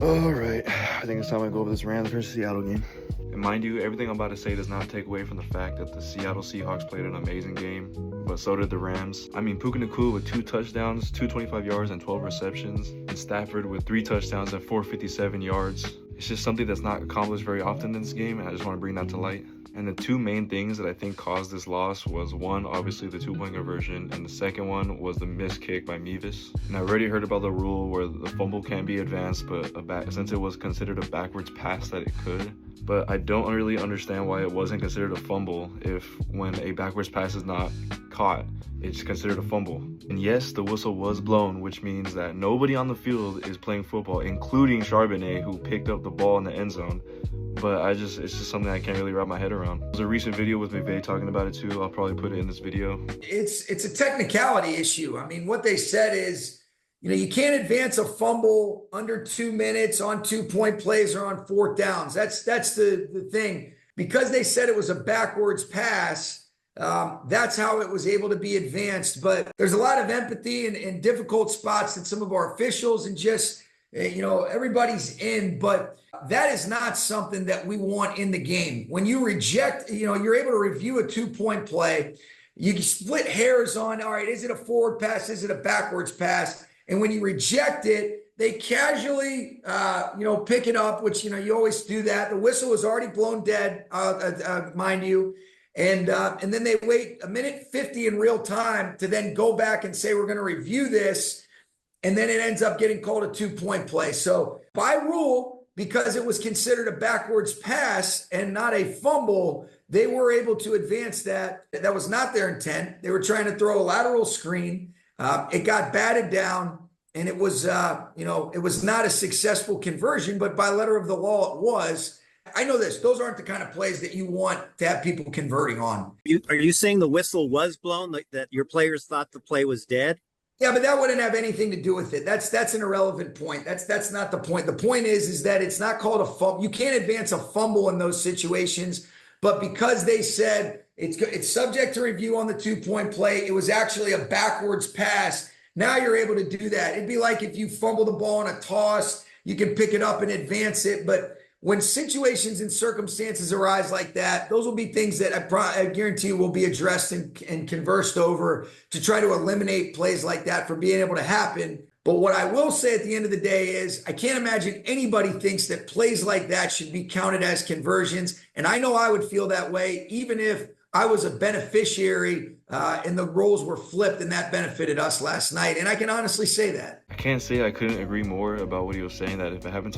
All right, I think it's time I go over this Rams versus Seattle game. And mind you, everything I'm about to say does not take away from the fact that the Seattle Seahawks played an amazing game, but so did the Rams. I mean, Puka Nacua with 2 touchdowns, 225 yards, and 12 receptions, and Stafford with 3 touchdowns and 457 yards. It's just something that's not accomplished very often in this game, and I just want to bring that to light. And the two main things that I think caused this loss was one, obviously the 2-point conversion, and the second one was the missed kick by Mevis. And I already heard about the rule where the fumble can be advanced, but since it was considered a backwards pass that it could. But I don't really understand why it wasn't considered a fumble if when a backwards pass is not caught, it's considered a fumble. And yes, the whistle was blown, which means that nobody on the field is playing football, including Charbonnet, who picked up the ball in the end zone. But it's just something I can't really wrap my head around. There's a recent video with McVay talking about it too. I'll probably put it in this video. It's a technicality issue. I mean, what they said is, you can't advance a fumble under 2 minutes on 2-point plays or on 4th downs. That's the thing. Because they said it was a backwards pass, that's how it was able to be advanced. But there's a lot of empathy and difficult spots that some of our officials and just, everybody's in. But that is not something that we want in the game. When you reject, you're able to review a 2-point play. You can split hairs on, all right, is it a forward pass? Is it a backwards pass? And when you reject it, they casually, pick it up, which, you always do that. The whistle was already blown dead, mind you. And then they wait 1:50 in real time to then go back and say, we're going to review this. And then it ends up getting called a 2-point play. So by rule, because it was considered a backwards pass and not a fumble, they were able to advance that. That was not their intent. They were trying to throw a lateral screen. It got batted down, and it was, it was not a successful conversion, but by letter of the law, it was. I know this. Those aren't the kind of plays that you want to have people converting on. Are you saying the whistle was blown, like that your players thought the play was dead? Yeah, but that wouldn't have anything to do with it. That's an irrelevant point. That's not the point. The point is that it's not called a fumble. You can't advance a fumble in those situations. But because they said it's subject to review on the 2-point play, it was actually a backwards pass. Now you're able to do that. It'd be like if you fumble the ball on a toss, you can pick it up and advance it. But when situations and circumstances arise like that, those will be things that I guarantee you will be addressed and conversed over to try to eliminate plays like that from being able to happen. But what I will say at the end of the day is I can't imagine anybody thinks that plays like that should be counted as conversions. And I know I would feel that way, even if I was a beneficiary and the roles were flipped and that benefited us last night. And I can honestly say that. I can't say I couldn't agree more about what he was saying, that if it happened to